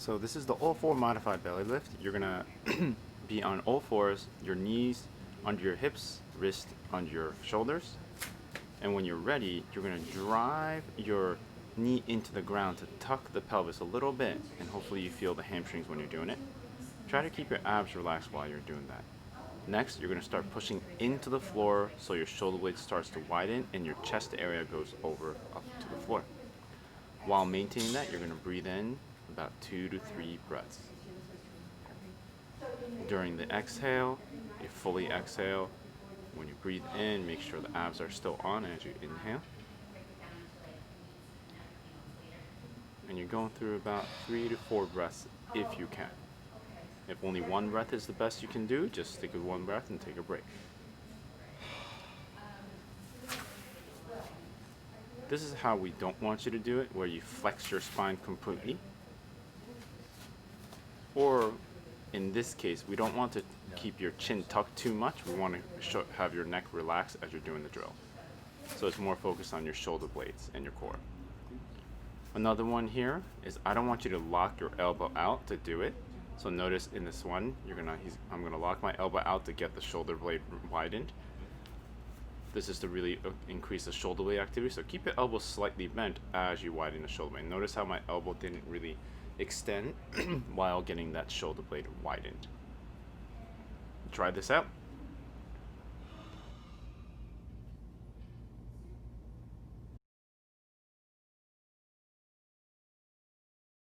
So this is the all four modified belly lift. You're gonna be on all fours, your knees under your hips, wrist under your shoulders. And when you're ready, you're gonna drive your knee into the ground to tuck the pelvis a little bit, and hopefully you feel the hamstrings when you're doing it. Try to keep your abs relaxed while you're doing that. Next, you're gonna start pushing into the floor so your shoulder blade starts to widen and your chest area goes over up to the floor. While maintaining that, you're gonna breathe in about 2 to 3 breaths. During the exhale, you fully exhale. When you breathe in, make sure the abs are still on as you inhale. And you're going through about 3 to 4 breaths if you can. If only one breath is the best you can do, just stick with one breath and take a break. This is how we don't want you to do it, where you flex your spine completely. Or in this case, we don't want to keep your chin tucked too much. We want to have your neck relaxed as you're doing the drill. So it's more focused on your shoulder blades and your core. Another one here is I don't want you to lock your elbow out to do it. So notice in this one, I'm gonna lock my elbow out to get the shoulder blade widened. This is to really increase the shoulder blade activity. So keep your elbow slightly bent as you widen the shoulder blade. Notice how my elbow didn't really extend while getting that shoulder blade widened. Try this out.